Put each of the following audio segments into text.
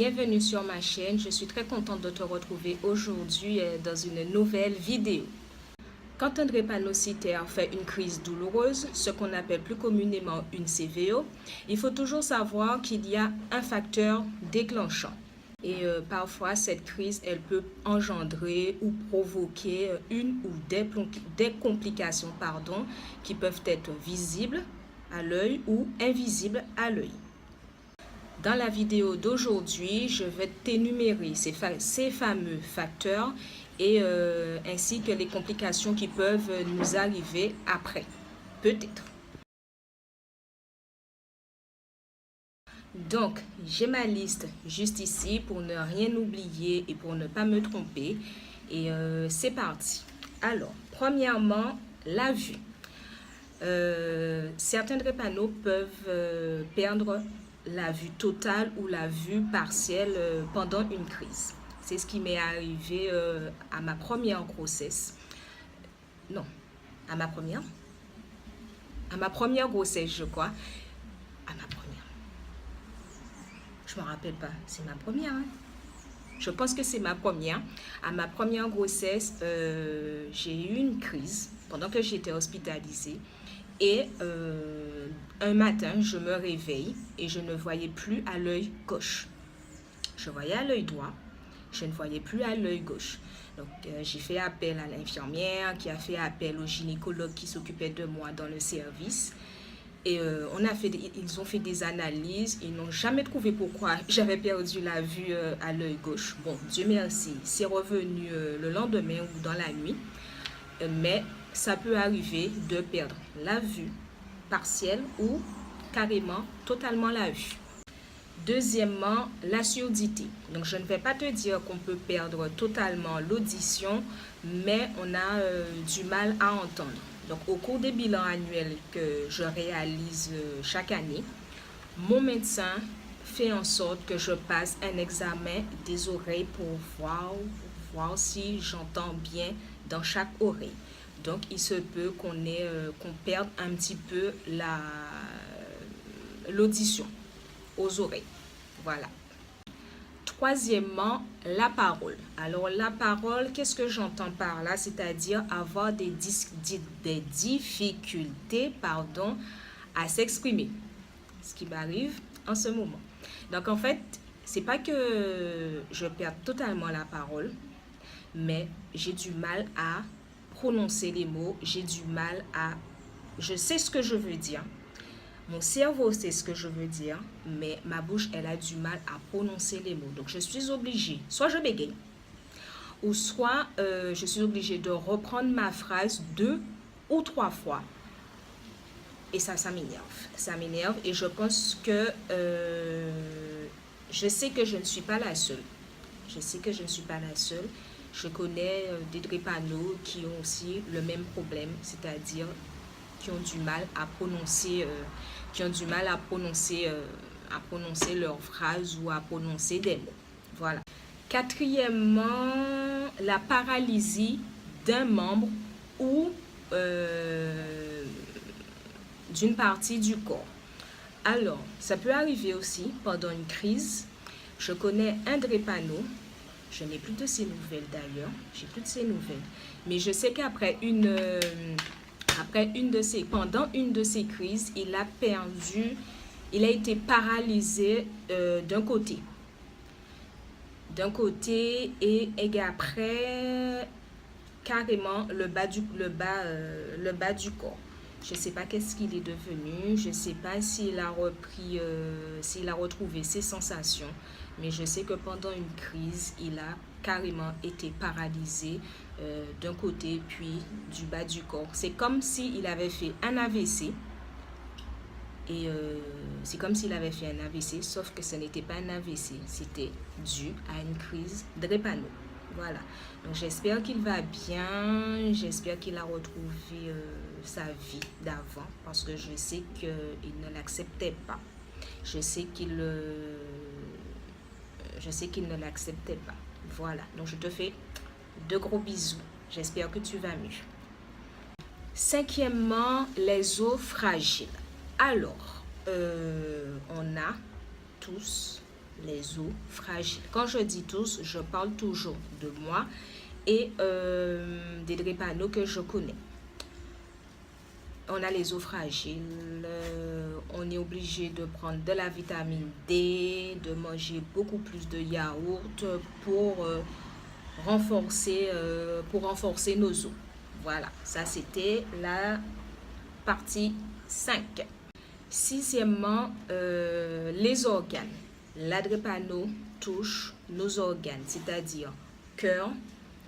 bienvenue sur ma chaîne. Je suis très contente de te retrouver aujourd'hui dans une nouvelle vidéo. Quand un drépanocytaire fait une crise douloureuse, ce qu'on appelle plus communément une CVO, il faut toujours savoir qu'il y a un facteur déclenchant. Et parfois, cette crise, elle peut engendrer ou provoquer une ou des complications qui peuvent être visibles à l'œil ou invisibles à l'œil. Dans la vidéo d'aujourd'hui, je vais t'énumérer ces fameux facteurs et ainsi que les complications qui peuvent nous arriver après, peut-être. Donc, j'ai ma liste juste ici pour ne rien oublier et pour ne pas me tromper. Et c'est parti. Alors, premièrement, la vue. Certains drépanocytaires peuvent perdre la vue totale ou la vue partielle pendant une crise. C'est ce qui m'est arrivé à ma première grossesse. Non, à ma première grossesse, je crois. À ma première. Je ne me rappelle pas. C'est ma première, hein? Je pense que c'est ma première. À ma première grossesse, j'ai eu une crise pendant que j'étais hospitalisée. Et un matin, je me réveille et je ne voyais plus à l'œil gauche. Je voyais à l'œil droit, je ne voyais plus à l'œil gauche. Donc, j'ai fait appel à l'infirmière qui a fait appel au gynécologue qui s'occupait de moi dans le service. Et ils ont fait des analyses, ils n'ont jamais trouvé pourquoi j'avais perdu la vue à l'œil gauche. Bon, Dieu merci, c'est revenu le lendemain ou dans la nuit. Mais ça peut arriver de perdre la vue partielle ou carrément totalement la vue. Deuxièmement, la surdité. Donc, je ne vais pas te dire qu'on peut perdre totalement l'audition, mais on a du mal à entendre. Donc, au cours des bilans annuels que je réalise chaque année, mon médecin fait en sorte que je passe un examen des oreilles pour voir si j'entends bien dans chaque oreille. Donc, il se peut qu'on perde un petit peu l'audition aux oreilles. Voilà. Troisièmement, la parole. Alors, la parole, qu'est-ce que j'entends par là? C'est-à-dire avoir des difficultés à s'exprimer. Ce qui m'arrive en ce moment. Donc, en fait, c'est pas que je perds totalement la parole, mais j'ai du mal à prononcer les mots, je sais ce que je veux dire, mon cerveau sait ce que je veux dire, mais ma bouche, elle a du mal à prononcer les mots. Donc, je suis obligée, soit je bégaye, ou soit je suis obligée de reprendre ma phrase 2 ou 3 fois. Et ça m'énerve. Ça m'énerve et je pense que je sais que je ne suis pas la seule. Je connais des drépanocytaires qui ont aussi le même problème, c'est-à-dire qui ont du mal à prononcer, leurs phrases ou à prononcer des mots. Voilà. Quatrièmement, la paralysie d'un membre ou d'une partie du corps. Alors, ça peut arriver aussi pendant une crise. Je connais un drépano. Je n'ai plus de ses nouvelles d'ailleurs. Mais je sais qu'après pendant une de ces crises, il a été paralysé d'un côté. Et après, carrément le bas du corps. Je ne sais pas qu'est-ce qu'il est devenu. Je ne sais pas s'il a retrouvé ses sensations. Mais je sais que pendant une crise, il a carrément été paralysé d'un côté puis du bas du corps. C'est comme s'il avait fait un AVC. Et sauf que ce n'était pas un AVC. C'était dû à une crise drépano. Voilà. Donc, j'espère qu'il va bien. J'espère qu'il a retrouvé sa vie d'avant. Parce que je sais qu'il ne l'acceptait pas. Je sais qu'il ne l'acceptait pas. Voilà. Donc, je te fais de gros bisous. J'espère que tu vas mieux. Cinquièmement, les os fragiles. Alors, on a tous les os fragiles. Quand je dis tous, je parle toujours de moi et des drépano que je connais. On a les os fragiles, on est obligé de prendre de la vitamine D, de manger beaucoup plus de yaourt pour renforcer nos os. Voilà, ça c'était la partie 5. Sixièmement, les organes. La drépano touche nos organes, c'est-à-dire cœur,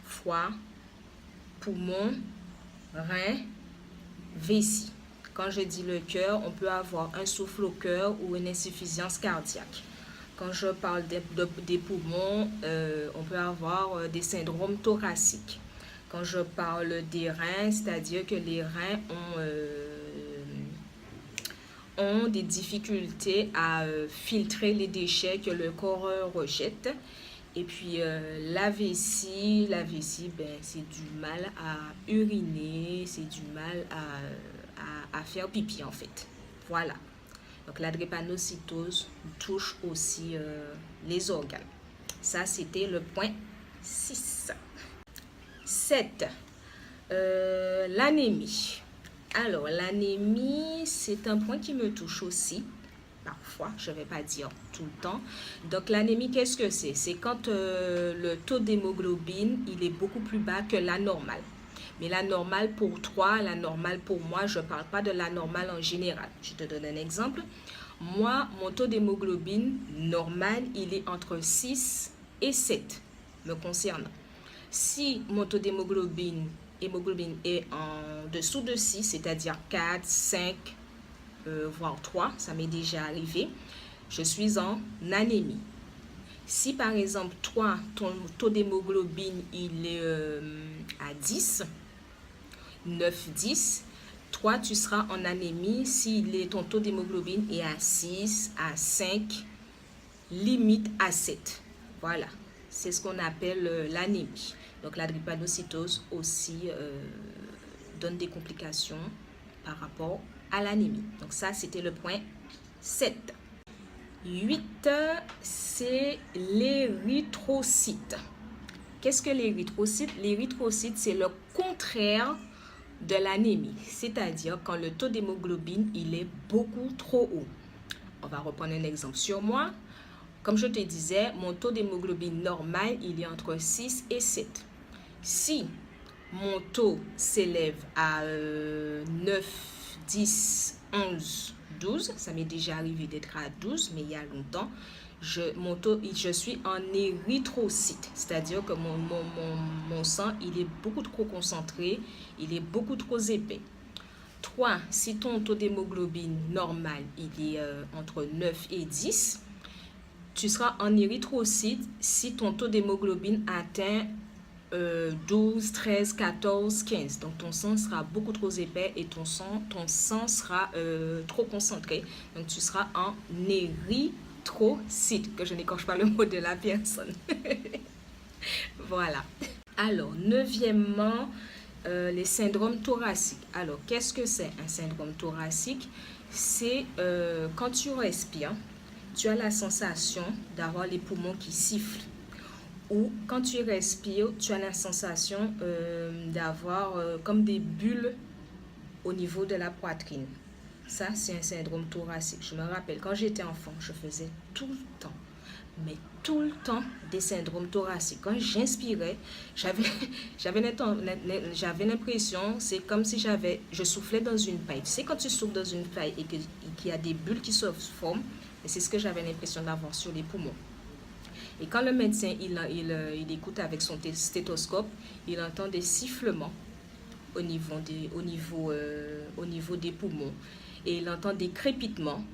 foie, poumon, rein, vessie. Quand je dis le cœur, on peut avoir un souffle au cœur ou une insuffisance cardiaque. Quand je parle des poumons, on peut avoir des syndromes thoraciques. Quand je parle des reins, c'est-à-dire que les reins ont des difficultés à filtrer les déchets que le corps rejette. Et puis la vessie, c'est du mal à uriner, c'est du mal à faire pipi en fait. Voilà. Donc la drépanocytose touche aussi les organes. Ça, c'était le point 6. 7. L'anémie. Alors, l'anémie, c'est un point qui me touche aussi. Parfois, je ne vais pas dire tout le temps. Donc, l'anémie, qu'est-ce que c'est? C'est quand le taux d'hémoglobine, il est beaucoup plus bas que la normale. Mais la normale pour toi, la normale pour moi, je ne parle pas de la normale en général. Je te donne un exemple. Moi, mon taux d'hémoglobine normal, il est entre 6 et 7, me concernant. Si mon taux d'hémoglobine est en dessous de 6, c'est-à-dire 4, 5, voire 3, ça m'est déjà arrivé, je suis en anémie. Si par exemple, toi, ton taux d'hémoglobine, il est à 10, 9, 10, toi, tu seras en anémie si ton taux d'hémoglobine est à 6, à 5, limite à 7. Voilà, c'est ce qu'on appelle l'anémie. Donc, la drépanocytose aussi donne des complications par rapport à l'anémie. Donc, ça, c'était le point 7. 8, c'est l'érythrocyte. Qu'est-ce que l'érythrocyte? L'érythrocyte, c'est le contraire de l'anémie, c'est-à-dire quand le taux d'hémoglobine, il est beaucoup trop haut. On va reprendre un exemple sur moi. Comme je te disais, mon taux d'hémoglobine normal, il est entre 6 et 7. Si mon taux s'élève à 9, 10, 11, 12, ça m'est déjà arrivé d'être à 12, mais il y a longtemps, je suis en érythrocyte, c'est-à-dire que mon sang, il est beaucoup trop concentré, il est beaucoup trop épais. Toi, si ton taux d'hémoglobine normal, il est entre 9 et 10, tu seras en érythrocyte si ton taux d'hémoglobine atteint 12, 13, 14, 15. Donc, ton sang sera beaucoup trop épais et ton sang sera trop concentré. Donc, tu seras en érythrocyte, que je n'écorche pas le mot de la personne. Voilà. Alors, neuvièmement, les syndromes thoraciques. Alors, qu'est-ce que c'est un syndrome thoracique? C'est quand tu respires, tu as la sensation d'avoir les poumons qui sifflent. Ou quand tu respires, tu as la sensation d'avoir comme des bulles au niveau de la poitrine. Ça, c'est un syndrome thoracique. Je me rappelle, quand j'étais enfant, je faisais tout le temps, mais tout le temps, des syndromes thoraciques. Quand j'inspirais, j'avais l'impression, c'est comme si je soufflais dans une paille. Tu sais, quand tu souffles dans une paille et qu'il y a des bulles qui se forment, c'est ce que j'avais l'impression d'avoir sur les poumons. Et quand le médecin, il écoute avec son stéthoscope, il entend des sifflements au niveau des poumons. Et il entend des crépitements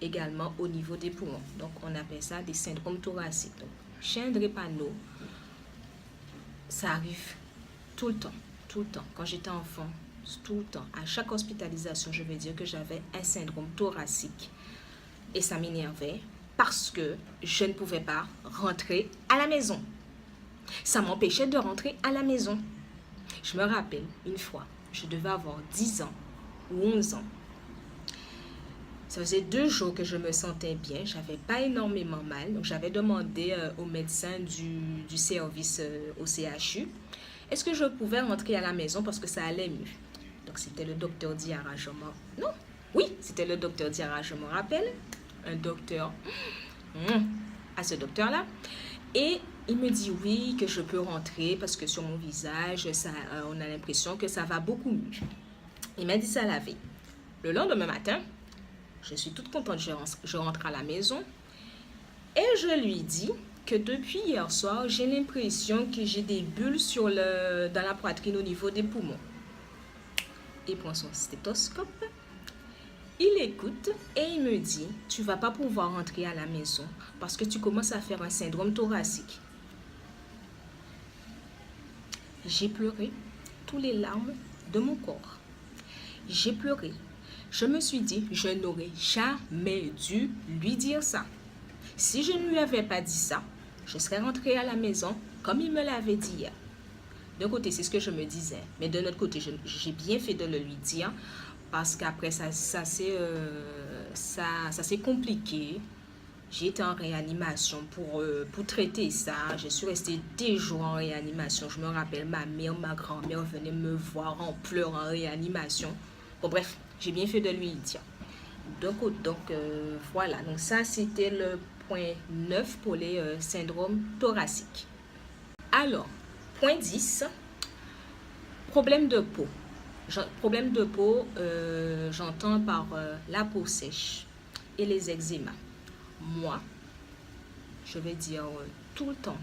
également au niveau des poumons. Donc, on appelle ça des syndromes thoraciques. Donc, chez un drépano, ça arrive tout le temps. Quand j'étais enfant, tout le temps. À chaque hospitalisation, je vais dire que j'avais un syndrome thoracique. Et ça m'énervait parce que je ne pouvais pas rentrer à la maison. Ça m'empêchait de rentrer à la maison. Je me rappelle, une fois, je devais avoir 10 ans ou 11 ans. Ça faisait 2 jours que je me sentais bien, j'avais pas énormément mal. Donc, j'avais demandé au médecin du service au CHU, est-ce que je pouvais rentrer à la maison parce que ça allait mieux. Donc, c'était le docteur Diarra, Non, oui, c'était le docteur Diarra, je me rappelle. Un docteur, à ce docteur-là. Et il me dit oui, que je peux rentrer parce que sur mon visage, on a l'impression que ça va beaucoup mieux. Il m'a dit ça la veille. Le lendemain matin, je suis toute contente, je rentre à la maison et je lui dis que depuis hier soir, j'ai l'impression que j'ai des bulles dans la poitrine au niveau des poumons. Il prend son stéthoscope, il écoute et il me dit, tu ne vas pas pouvoir rentrer à la maison parce que tu commences à faire un syndrome thoracique. J'ai pleuré tous les larmes de mon corps. J'ai pleuré. Je me suis dit, je n'aurais jamais dû lui dire ça. Si je ne lui avais pas dit ça, je serais rentrée à la maison comme il me l'avait dit hier. D'un côté, c'est ce que je me disais. Mais de l'autre côté, j'ai bien fait de le lui dire parce qu'après, ça s'est compliqué. J'ai été en réanimation pour traiter ça. Je suis restée des jours en réanimation. Je me rappelle, ma mère, ma grand-mère venaient me voir en pleurs en réanimation. Bon, bref, j'ai bien fait de lui dire. Donc voilà. Donc ça, c'était le point 9 pour les syndromes thoraciques. Alors, point 10, problème de peau. Problème de peau, j'entends par la peau sèche et les eczémas. Moi, je vais dire tout le temps,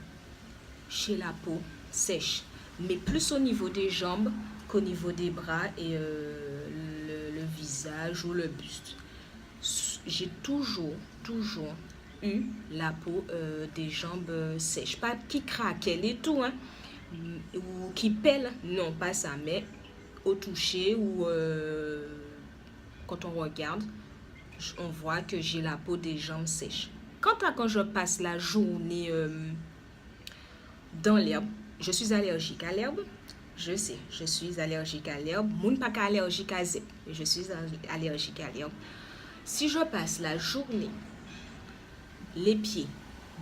j'ai la peau sèche, mais plus au niveau des jambes qu'au niveau des bras et le visage ou le buste. J'ai toujours eu la peau des jambes sèches, pas qui craquelle et tout, hein, ou qui pèle, non, pas ça, mais au toucher ou quand on regarde, on voit que j'ai la peau des jambes sèches. Quand je passe la journée dans l'herbe, je suis allergique à l'herbe. Je sais, je suis allergique à l'herbe. Moun pas allergique à zep. Je suis allergique à l'herbe. Si je passe la journée, les pieds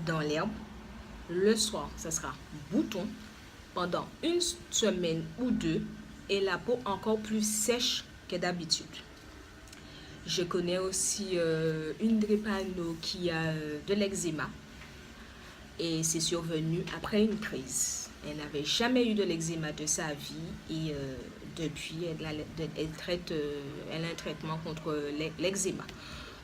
dans l'herbe, le soir, ce sera bouton pendant 1 semaine ou 2 et la peau encore plus sèche que d'habitude. Je connais aussi une drépano qui a de l'eczéma et c'est survenu après une crise. Elle n'avait jamais eu de l'eczéma de sa vie et depuis, elle a un traitement contre l'eczéma.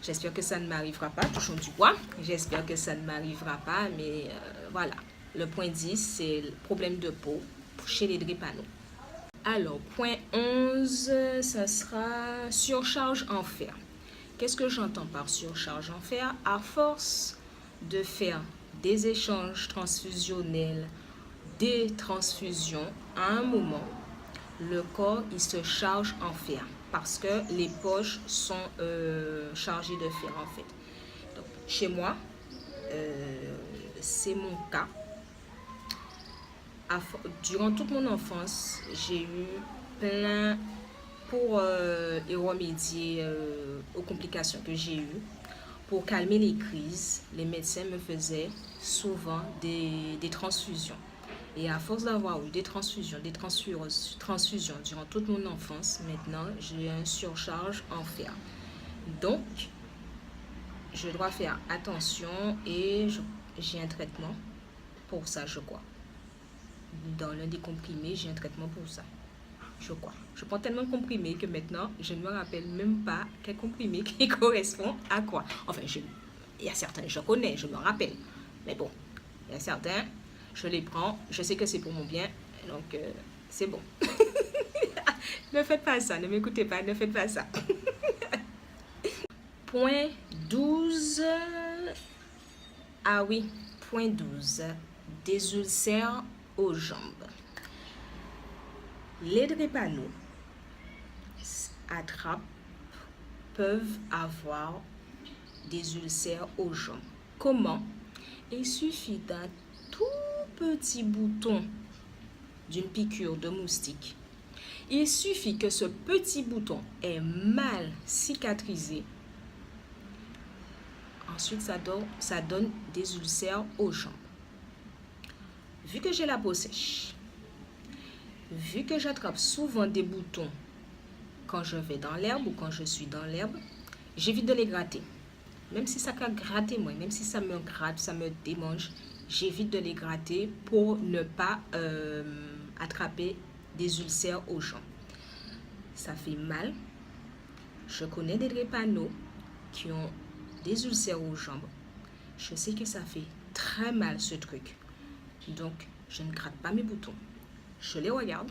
J'espère que ça ne m'arrivera pas, touchons du bois. J'espère que ça ne m'arrivera pas, mais voilà. Le point 10, c'est le problème de peau chez les drépano. Alors, point 11, ça sera surcharge en fer. Qu'est-ce que j'entends par surcharge en fer? À force de faire des échanges transfusionnels, des transfusions, à un moment, le corps, il se charge en fer parce que les poches sont chargées de fer, en fait. Donc, chez moi, c'est mon cas. Durant toute mon enfance, j'ai eu plein pour y remédier aux complications que j'ai eues. Pour calmer les crises, les médecins me faisaient souvent des transfusions. Et à force d'avoir eu des transfusions durant toute mon enfance, maintenant, j'ai une surcharge en fer. Donc, je dois faire attention et j'ai un traitement pour ça, je crois. Dans l'un des comprimés, j'ai un traitement pour ça. Je crois. Je prends tellement de comprimés que maintenant, je ne me rappelle même pas quel comprimé qui correspond à quoi. Enfin, il y a certains, je connais, je me rappelle. Mais bon, il y a certains, je les prends, je sais que c'est pour mon bien, donc c'est bon. Ne faites pas ça, ne m'écoutez pas, ne faites pas ça. Point 12. Ah oui, point 12. Des ulcères aux jambes. Les drépano peuvent avoir des ulcères aux jambes. Comment? Il suffit d'un tout petit bouton d'une piqûre de moustique. Il suffit que ce petit bouton est mal cicatrisé Ensuite, ça donne des ulcères aux jambes. Vu que j'ai la peau sèche, vu que j'attrape souvent des boutons quand je vais dans l'herbe ou quand je suis dans l'herbe, j'évite de les gratter. Même si ça peut gratter moi, même si ça me gratte, ça me démange, j'évite de les gratter pour ne pas attraper des ulcères aux jambes. Ça fait mal. Je connais des drépanots qui ont des ulcères aux jambes. Je sais que ça fait très mal ce truc. Donc, je ne gratte pas mes boutons. Je les regarde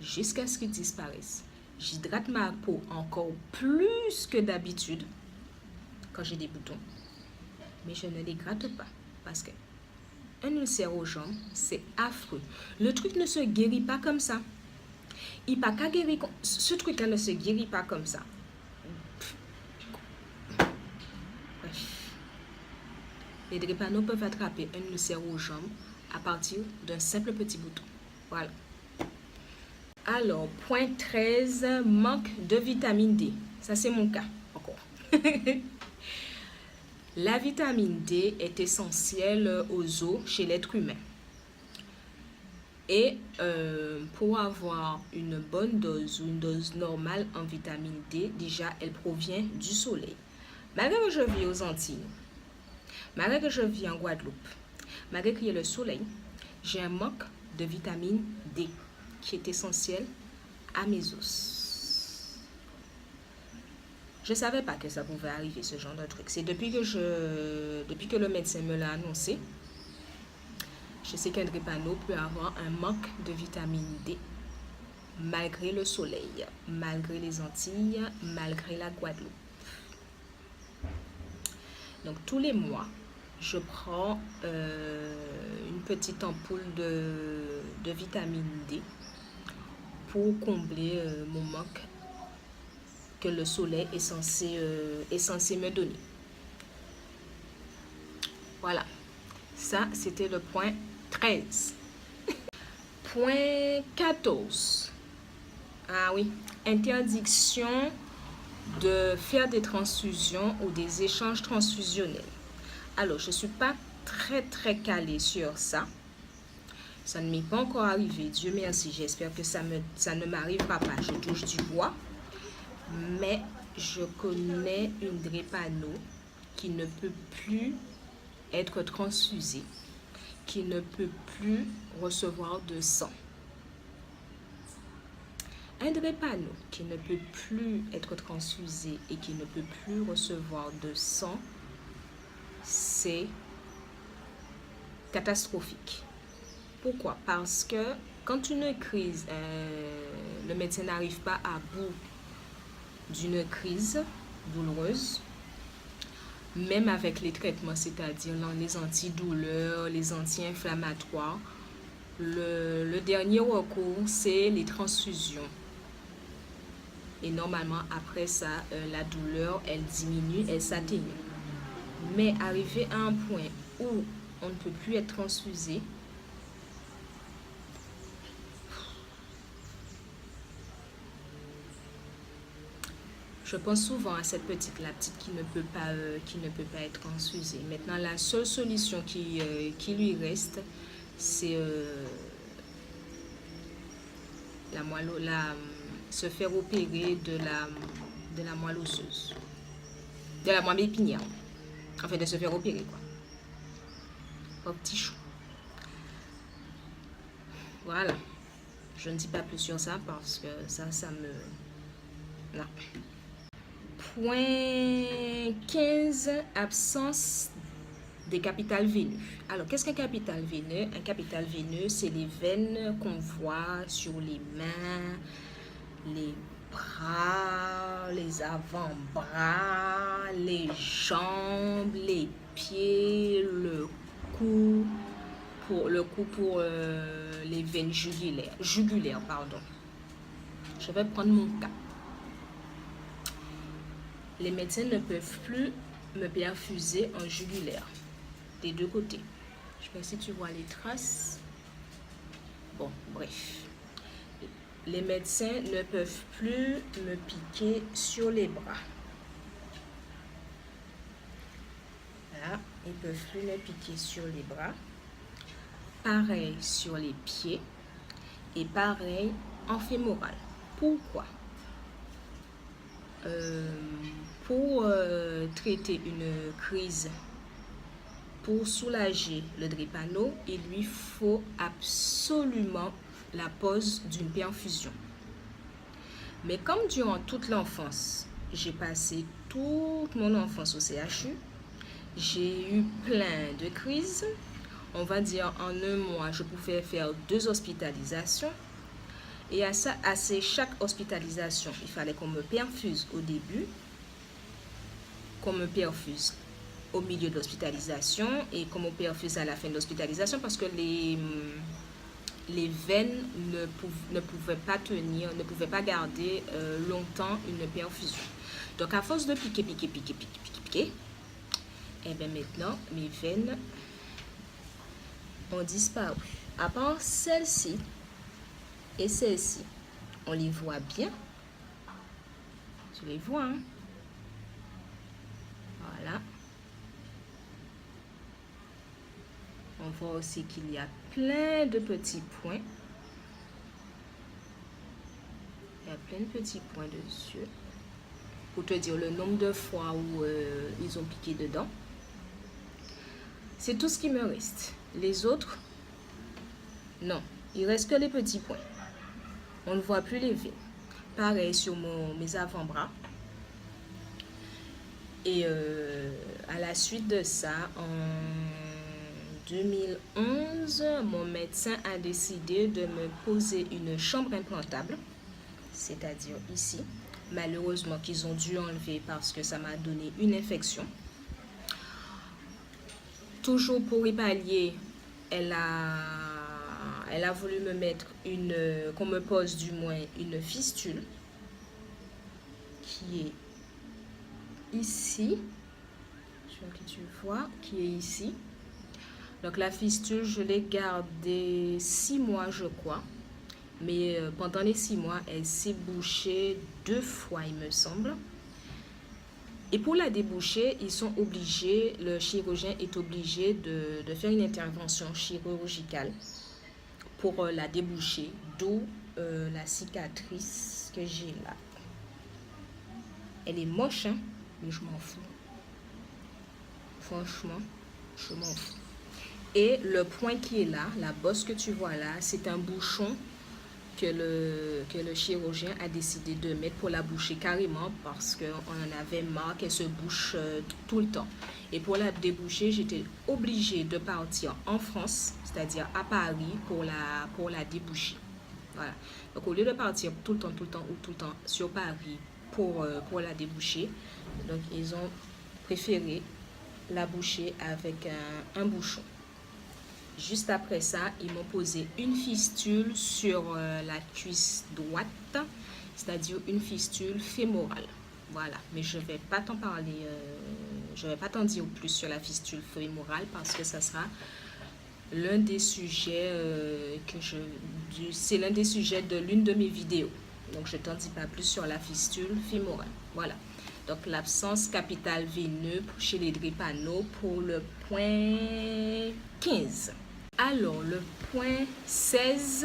jusqu'à ce qu'ils disparaissent. J'hydrate ma peau encore plus que d'habitude quand j'ai des boutons. Mais je ne les gratte pas parce que un ulcère aux jambes, c'est affreux. Le truc ne se guérit pas comme ça. Ce truc-là ne se guérit pas comme ça. Bref. Les drépanots peuvent attraper un ulcère aux jambes à partir d'un simple petit bouton. Voilà. Alors, point 13, manque de vitamine D. Ça, c'est mon cas, encore. La vitamine D est essentielle aux os chez l'être humain. Et pour avoir une bonne dose ou une dose normale en vitamine D, déjà, elle provient du soleil. Malgré que je vis aux Antilles, malgré que je vis en Guadeloupe, malgré qu'il y ait le soleil, j'ai un manque de vitamine D qui est essentiel à mes os. Je ne savais pas que ça pouvait arriver, ce genre de truc. C'est depuis que le médecin me l'a annoncé. Je sais qu'un drépano peut avoir un manque de vitamine D malgré le soleil, malgré les Antilles, malgré la Guadeloupe. Donc tous les mois, je prends une petite ampoule de vitamine D pour combler mon manque que le soleil est censé me donner. Voilà, ça c'était le point 13. Point 14. Ah oui, interdiction de faire des transfusions ou des échanges transfusionnels. Alors, je ne suis pas très calée sur ça. Ça ne m'est pas encore arrivé. Dieu merci, j'espère que ça ne m'arrivera pas. Je touche du bois. Mais je connais une drépano qui ne peut plus être transfusée, qui ne peut plus recevoir de sang. Un drépano qui ne peut plus être transfusé et qui ne peut plus recevoir de sang, c'est catastrophique. Pourquoi? Parce que quand une crise, le médecin n'arrive pas à bout d'une crise douloureuse, même avec les traitements, c'est-à-dire les antidouleurs, les anti-inflammatoires, le dernier recours, c'est les transfusions. Et normalement, après ça, la douleur, elle diminue, elle s'atténue. Mais arrivé à un point où on ne peut plus être transfusé, je pense souvent à cette petite, la petite qui ne peut pas être transfusée. Maintenant, la seule solution qui lui reste, c'est se faire opérer de la moelle osseuse, de la moelle épinière. Enfin, de se faire opérer, quoi. Au petit chou. Voilà. Je ne dis pas plus sur ça parce que ça me... Non. Point 15, absence des capitales veineuses. Alors, qu'est-ce qu'un capital veineux? Un capital veineux, c'est les veines qu'on voit sur les mains, les bras, les avant-bras, les jambes, les pieds, le cou, pour les veines jugulaires, pardon. Je vais prendre mon cas. Les médecins ne peuvent plus me perfuser en jugulaire des deux côtés. Je sais pas si tu vois les traces. Bon, bref. Les médecins ne peuvent plus me piquer sur les bras. Voilà, ils ne peuvent plus me piquer sur les bras. Pareil sur les pieds. Et pareil en fémoral. Pourquoi? Pour traiter une crise, pour soulager le drépano, il lui faut absolument la pose d'une perfusion. Mais comme durant toute l'enfance, j'ai passé toute mon enfance au CHU, j'ai eu plein de crises. On va dire en un mois, je pouvais faire 2 hospitalisations. Et à chaque hospitalisation, il fallait qu'on me perfuse au début, qu'on me perfuse au milieu de l'hospitalisation et qu'on me perfuse à la fin de l'hospitalisation parce que les veines ne pouvaient pas tenir, ne pouvaient pas garder longtemps une perfusion. Donc à force de piquer, et bien maintenant mes veines ont disparu. À part celle-ci et celle-ci, on les voit bien. Tu les vois, hein? Voilà. On voit aussi qu'il y a plein de petits points. Il y a plein de petits points dessus. Pour te dire le nombre de fois où ils ont piqué dedans. C'est tout ce qui me reste. Les autres, non. Il reste que les petits points. On ne voit plus les veines. Pareil sur mes avant-bras. Et à la suite de ça, en 2011, mon médecin a décidé de me poser une chambre implantable, c'est-à-dire ici. Malheureusement qu'ils ont dû enlever parce que ça m'a donné une infection. Toujours pour y pallier, elle a voulu me mettre qu'on me pose du moins une fistule qui est ici. Je veux que tu vois, qui est ici. Donc la fistule, je l'ai gardée 6 mois, je crois. Mais pendant les 6 mois, elle s'est bouchée 2 fois, il me semble. Et pour la déboucher, le chirurgien est obligé de faire une intervention chirurgicale pour la déboucher, d'où la cicatrice que j'ai là. Elle est moche, hein, mais je m'en fous. Franchement, je m'en fous. Et le point qui est là, la bosse que tu vois là, c'est un bouchon que le chirurgien a décidé de mettre pour la boucher carrément parce qu'on en avait marre qu'elle se bouche tout le temps. Et pour la déboucher, j'étais obligée de partir en France, c'est-à-dire à Paris, pour la déboucher. Voilà. Donc au lieu de partir tout le temps sur Paris pour la déboucher, donc ils ont préféré la boucher avec un bouchon. Juste après ça, ils m'ont posé une fistule sur la cuisse droite, c'est-à-dire une fistule fémorale. Voilà, mais je ne vais pas t'en parler, je ne vais pas t'en dire plus sur la fistule fémorale parce que ça sera l'un des sujets c'est l'un des sujets de l'une de mes vidéos. Donc, je ne t'en dis pas plus sur la fistule fémorale. Voilà. Donc, l'absence capitale veineuse chez les drépano pour le point 15. Alors, le point 16,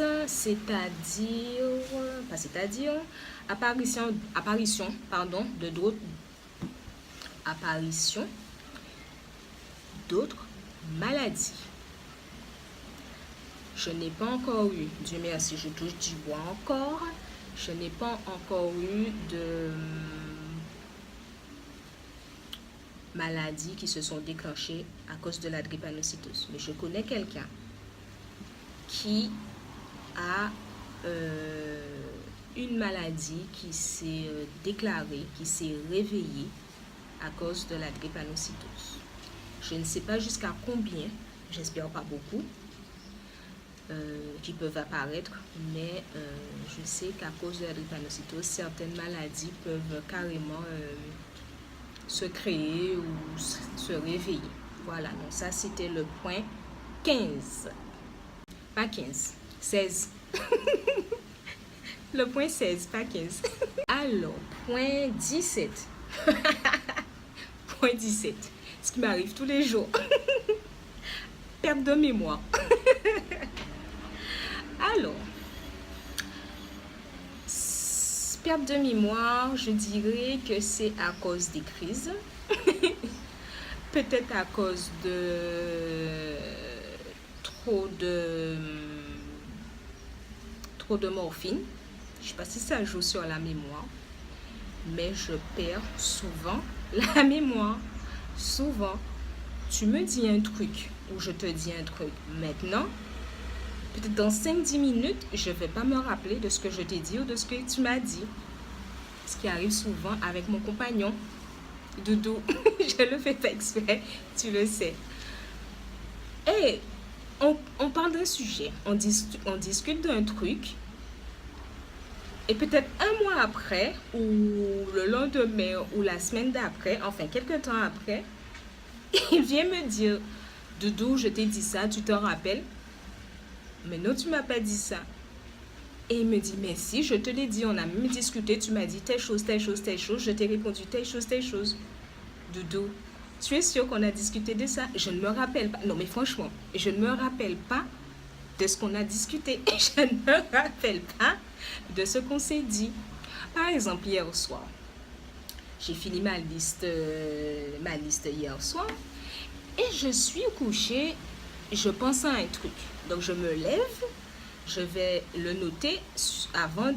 apparition d'autres maladies. Je n'ai pas encore eu, Dieu merci, je touche du bois encore, je n'ai pas encore eu de maladies qui se sont déclenchées à cause de la drépanocytose. Mais je connais quelqu'un qui a une maladie qui s'est déclarée, qui s'est réveillée à cause de la drépanocytose. Je ne sais pas jusqu'à combien, j'espère pas beaucoup, qui peuvent apparaître, mais je sais qu'à cause de la drépanocytose, certaines maladies peuvent carrément se créer ou se réveiller. Voilà, donc ça c'était le point 15. Pas 15, 16. Le point 16, pas 15. Alors, point 17. Point 17. Ce qui m'arrive tous les jours. Perte de mémoire. Alors, perte de mémoire, je dirais que c'est à cause des crises. Peut-être à cause de trop de morphine. Je ne sais pas si ça joue sur la mémoire, mais je perds souvent la mémoire. Souvent, tu me dis un truc ou je te dis un truc maintenant, peut-être dans 5-10 minutes, je ne vais pas me rappeler de ce que je t'ai dit ou de ce que tu m'as dit. Ce qui arrive souvent avec mon compagnon, Doudou. Je le fais pas exprès, tu le sais. Et on parle d'un sujet, on discute d'un truc, et peut-être un mois après, ou le lendemain, ou la semaine d'après, enfin quelques temps après, il vient me dire, Doudou, je t'ai dit ça, tu te rappelles? Mais non, tu m'as pas dit ça. Et il me dit, mais si, je te l'ai dit, on a même discuté, tu m'as dit telle chose, telle chose, telle chose, je t'ai répondu telle chose, telle chose. Doudou, tu es sûr qu'on a discuté de ça? Je ne me rappelle pas. Non, mais franchement, je ne me rappelle pas de ce qu'on a discuté. Je ne me rappelle pas de ce qu'on s'est dit. Par exemple, hier soir, j'ai fini ma liste hier soir et je suis couchée, je pense à un truc. Donc, je me lève, je vais le noter avant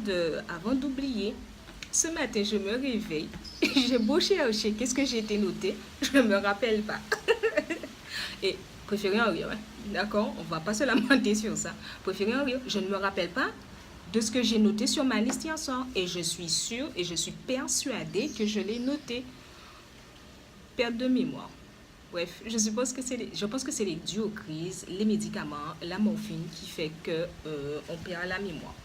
d'oublier. Ce matin, je me réveille, j'ai beau chercher, qu'est-ce que j'ai été noté? Je ne me rappelle pas. Et préférez en rire, hein? D'accord? On ne va pas se lamenter sur ça. Préférez en rire, je ne me rappelle pas de ce que j'ai noté sur ma liste hier soir. Et je suis sûre et je suis persuadée que je l'ai noté. Perte de mémoire. Bref, je pense que c'est les dues aux crises, les médicaments, la morphine qui fait que on perd la mémoire.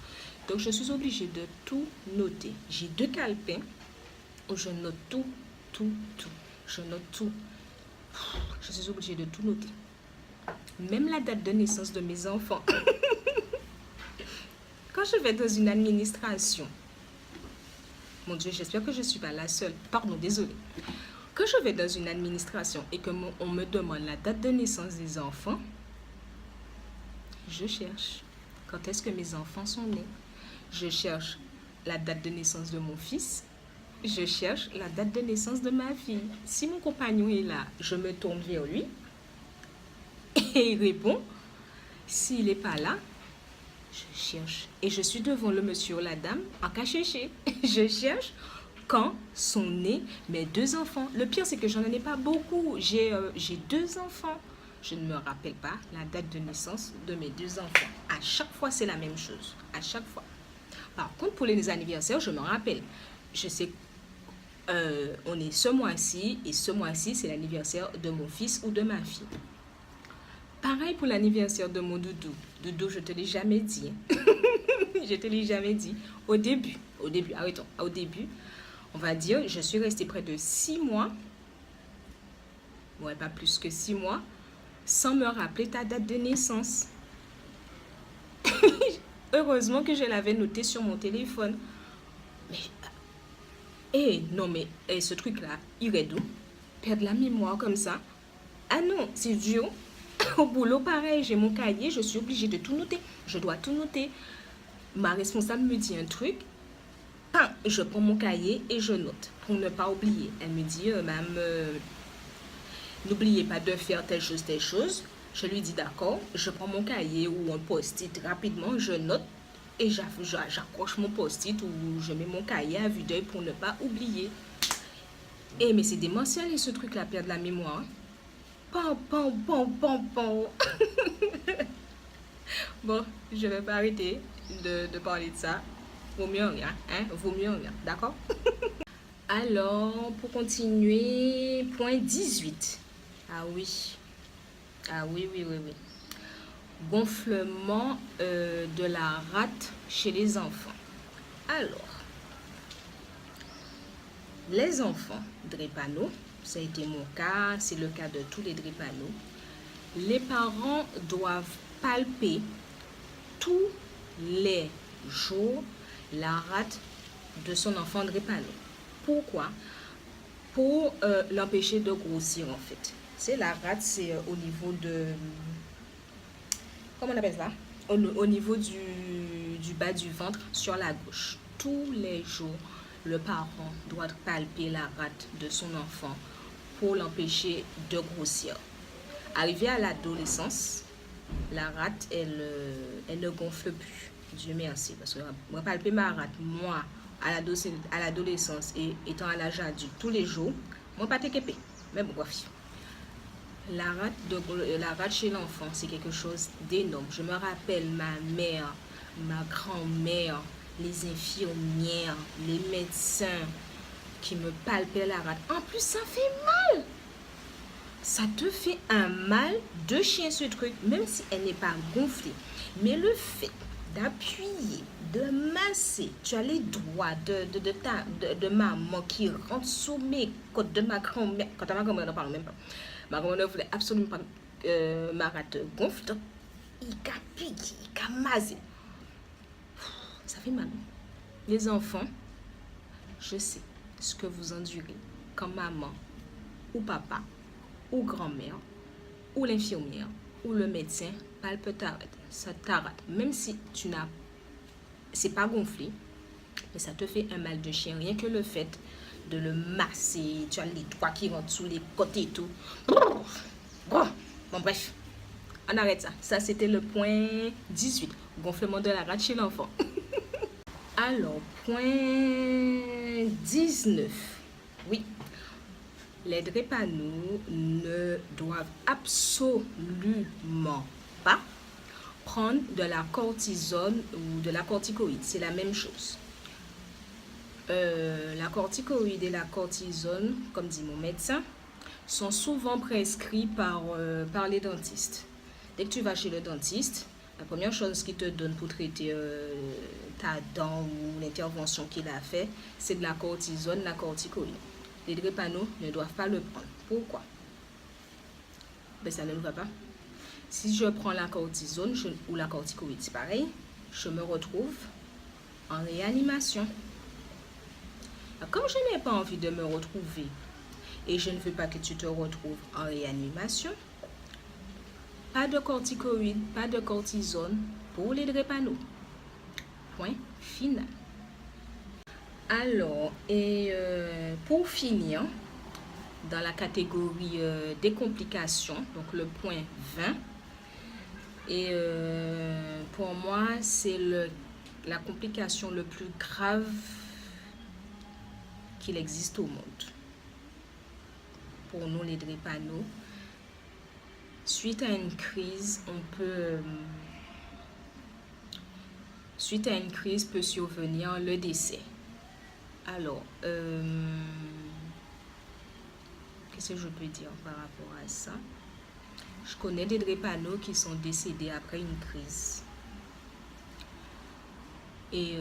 Donc, je suis obligée de tout noter. J'ai 2 calepins où je note tout. Je note tout. Je suis obligée de tout noter. Même la date de naissance de mes enfants. Quand je vais dans une administration, mon Dieu, j'espère que je ne suis pas la seule. Pardon, désolée. Quand je vais dans une administration et qu'on me demande la date de naissance des enfants, je cherche quand est-ce que mes enfants sont nés. Je cherche la date de naissance de mon fils. Je cherche la date de naissance de ma fille. Si mon compagnon est là, je me tourne vers lui et il répond. S'il n'est pas là, je cherche. Et je suis devant le monsieur ou la dame en cas chercher. Je cherche quand sont nés mes 2 enfants. Le pire, c'est que j'en ai pas beaucoup. J'ai 2 enfants. Je ne me rappelle pas la date de naissance de mes 2 enfants. À chaque fois, c'est la même chose. À chaque fois. Par contre, pour les anniversaires, je me rappelle. Je sais on est ce mois-ci et ce mois-ci, c'est l'anniversaire de mon fils ou de ma fille. Pareil pour l'anniversaire de mon Doudou. Doudou, je te l'ai jamais dit. Je te l'ai jamais dit. Au début, arrêtons. Au début, on va dire, je suis restée près de 6 mois. Ouais, pas plus que 6 mois. Sans me rappeler ta date de naissance. Heureusement que je l'avais noté sur mon téléphone. Mais, non, mais ce truc-là, il est d'où? Perdre la mémoire comme ça. Ah non, c'est dur. Au boulot, pareil, j'ai mon cahier, je suis obligée de tout noter. Je dois tout noter. Ma responsable me dit un truc. Je prends mon cahier et je note pour ne pas oublier. Elle me dit, Madame, n'oubliez pas de faire telle chose. Je lui dis d'accord. Je prends mon cahier ou un post-it rapidement, je note et j'accroche mon post-it ou je mets mon cahier à vue d'œil pour ne pas oublier. Mais c'est démentiel ce truc-là, perdre la mémoire. Bon, je vais pas arrêter de parler de ça. Vaut mieux rien, hein? Vaut mieux rien, d'accord? Alors, pour continuer, point 18. Ah oui. Oui. Gonflement de la rate chez les enfants. Alors, les enfants drépano, ça a été mon cas, c'est le cas de tous les drépanos. Les parents doivent palper tous les jours la rate de son enfant drépano. Pourquoi? pour l'empêcher de grossir en fait. C'est la rate, c'est au niveau de... Comment on appelle ça? Au niveau du bas du ventre sur la gauche. Tous les jours, le parent doit palper la rate de son enfant pour l'empêcher de grossir. Arrivé à l'adolescence, la rate, elle ne gonfle plus. Dieu merci. Parce que moi, palper ma rate, moi, à l'adolescence et étant à l'âge adulte tous les jours, moi, pas t'équipé. Mais bon, bref. La rate chez l'enfant, c'est quelque chose d'énorme. Je me rappelle ma mère, ma grand-mère, les infirmières, les médecins qui me palpaient la rate. En plus, ça fait mal. Ça te fait un mal de chien ce truc, même si elle n'est pas gonflée. Mais le fait d'appuyer, de masser, tu as les doigts de maman qui rentrent sous mes côtes de ma grand-mère. Quand ma grand-mère n'en parle même pas. Ma grand-mère voulait absolument pas ma rate gonfle. Donc, il a piqué, il a masé. Ça fait mal. Les enfants, je sais ce que vous endurez quand maman ou papa ou grand-mère, ou l'infirmière, ou le médecin palpe ta rate. Ça t'arrête. Même si tu n'as... C'est pas gonflé, mais ça te fait un mal de chien. Rien que le fait de le masser, tu as les doigts qui rentrent sous les côtés et tout. Bon, bref, on arrête ça. Ça, c'était le point 18. Gonflement de la rate chez l'enfant. Alors, point 19. Oui. Les drépanots ne doivent absolument pas prendre de la cortisone ou de la corticoïde. C'est la même chose. La corticoïde et la cortisone, comme dit mon médecin, sont souvent prescrits par les dentistes. Dès que tu vas chez le dentiste, la première chose qu'il te donne pour traiter ta dent ou l'intervention qu'il a fait, c'est de la cortisone, la corticoïde. Les drépanots ne doivent pas le prendre. Pourquoi? Ben, ça ne va pas. Si je prends la cortisone ou la corticoïde, c'est pareil, je me retrouve en réanimation. Alors, comme je n'ai pas envie de me retrouver et je ne veux pas que tu te retrouves en réanimation, pas de corticoïde, pas de cortisone pour les drépanots. Point final. Alors, et pour finir, dans la catégorie des complications, donc le point 20, et pour moi, c'est la complication le plus grave qu'il existe au monde. Pour nous, les drépanots, suite à une crise, suite à une crise peut survenir le décès. Alors, qu'est-ce que je peux dire par rapport à ça? Je connais des drépanots qui sont décédés après une crise. Et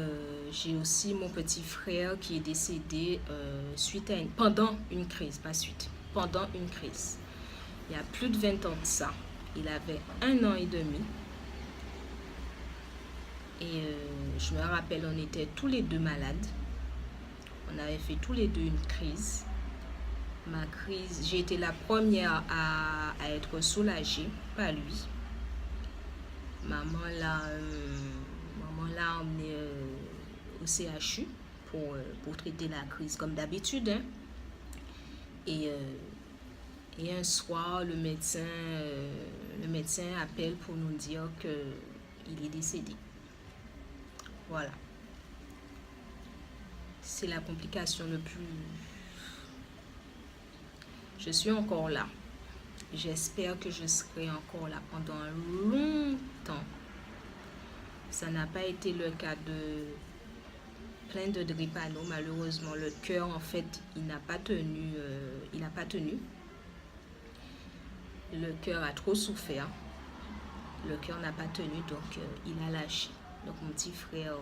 j'ai aussi mon petit frère qui est décédé pendant une crise, pas suite, pendant une crise. Il y a plus de 20 ans de ça. Il avait 1 an et demi. Et je me rappelle, on était tous les deux malades. On avait fait tous les deux une crise. Ma crise, j'ai été la première à être soulagée, pas lui. Maman l'a emmené au CHU pour traiter la crise comme d'habitude. Hein. Et un soir, le médecin appelle pour nous dire qu'il est décédé. Voilà. C'est la complication le plus... Je suis encore là. J'espère que je serai encore là pendant longtemps. Ça n'a pas été le cas de plein de drépanots. Malheureusement, le cœur, en fait, il n'a pas tenu. Le cœur a trop souffert. Le cœur n'a pas tenu, donc il a lâché. Donc mon petit frère,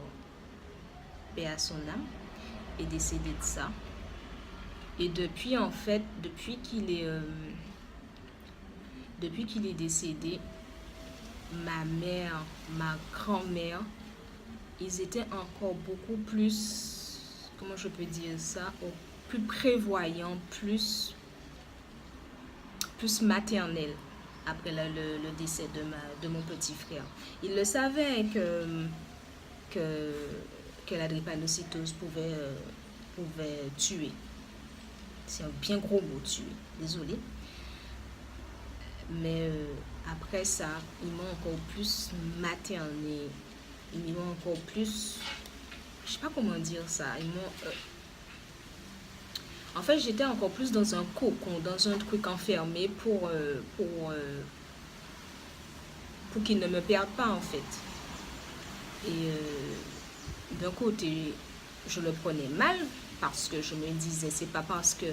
paix à son âme, est décédé de ça. Et depuis, en fait, depuis qu'il est décédé, ma mère, ma grand-mère, ils étaient encore beaucoup plus, comment je peux dire ça, plus prévoyant, plus maternel après le décès de mon petit frère. Il le savait que la drépanocytose pouvait tuer. C'est un bien gros mot, tuer. Désolée. Mais après ça, ils m'ont encore plus materné. Ils m'ont encore plus... Je sais pas comment dire ça. Ils m'ont... En fait, j'étais encore plus dans un cocon, dans un truc enfermé pour qu'ils ne me perdent pas, en fait. Et d'un côté, je le prenais mal parce que je me disais, c'est pas parce que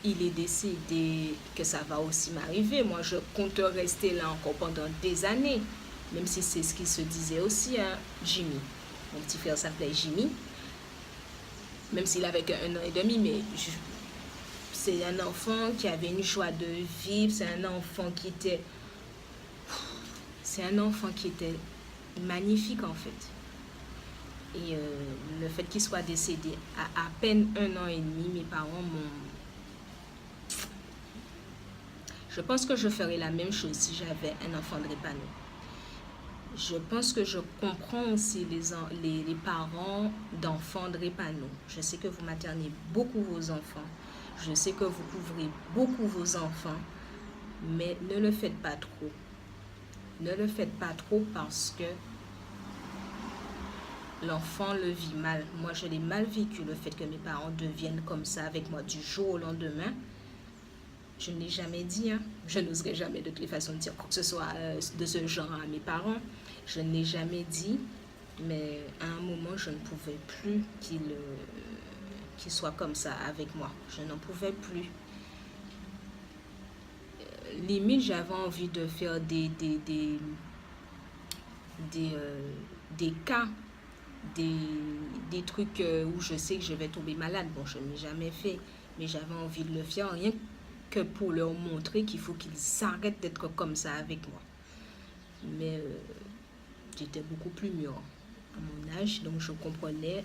il est décédé que ça va aussi m'arriver. Moi, je compte rester là encore pendant des années, même si c'est ce qui se disait aussi, hein, Jimmy. Mon petit frère s'appelait Jimmy, même s'il avait que 1 an et demi, mais c'est un enfant qui avait une joie de vivre, c'est un enfant qui était magnifique, en fait. Et le fait qu'il soit décédé à peine 1 an et demi, mes parents m'ont... Je pense que je ferais la même chose si j'avais un enfant drépano. Je pense que je comprends aussi les parents d'enfants drépano. Je sais que vous maternez beaucoup vos enfants. Je sais que vous couvrez beaucoup vos enfants. Mais ne le faites pas trop. Ne le faites pas trop parce que l'enfant le vit mal. Moi, je l'ai mal vécu, le fait que mes parents deviennent comme ça avec moi du jour au lendemain. Je ne l'ai jamais dit, hein. Je n'oserais jamais de toute façon dire quoi que ce soit de ce genre à mes parents. Je ne l'ai jamais dit, mais à un moment, je ne pouvais plus qu'il soit comme ça avec moi. Je n'en pouvais plus. Limite, j'avais envie de faire des cas, des trucs où je sais que je vais tomber malade. Bon, je ne l'ai jamais fait, mais j'avais envie de le faire, rien que pour leur montrer qu'il faut qu'ils s'arrêtent d'être comme ça avec moi. Mais j'étais beaucoup plus mûre à mon âge, donc je comprenais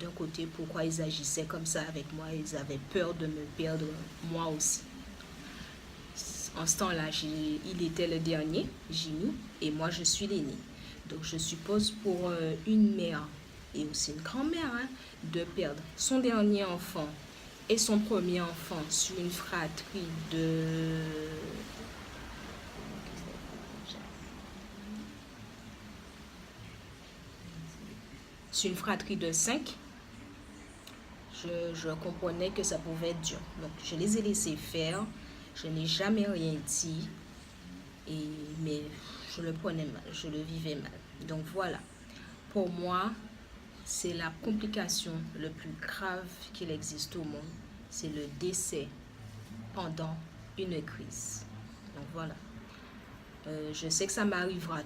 d'un côté pourquoi ils agissaient comme ça avec moi. Ils avaient peur de me perdre moi aussi. En ce temps-là, il était le dernier, Jimmy, et moi je suis l'aîné. Donc je suppose pour une mère et aussi une grand-mère, hein, de perdre son dernier enfant et son premier enfant sur une fratrie de... Sur une fratrie de 5, je comprenais que ça pouvait être dur. Donc je les ai laissés faire. Je n'ai jamais rien dit, mais je le prenais mal, je le vivais mal. Donc voilà, pour moi, c'est la complication le plus grave qu'il existe au monde. C'est le décès pendant une crise. Donc voilà. Je sais que ça m'arrivera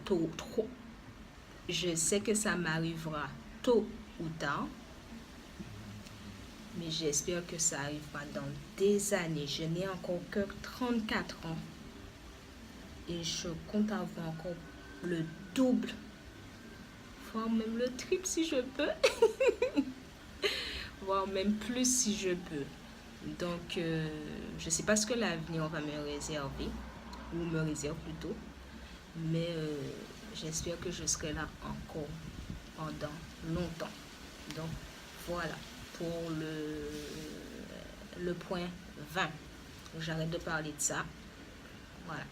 je sais que ça m'arrivera tôt ou tard. Mais j'espère que ça arrivera dans des années. Je n'ai encore que 34 ans. Et je compte avoir encore le double, voire même le triple si je peux. Voire même plus si je peux. Donc, je ne sais pas ce que l'avenir va me réserver. Ou me réserve plutôt. Mais j'espère que je serai là encore pendant longtemps. Donc, voilà. Pour le point 20. J'arrête de parler de ça. Voilà.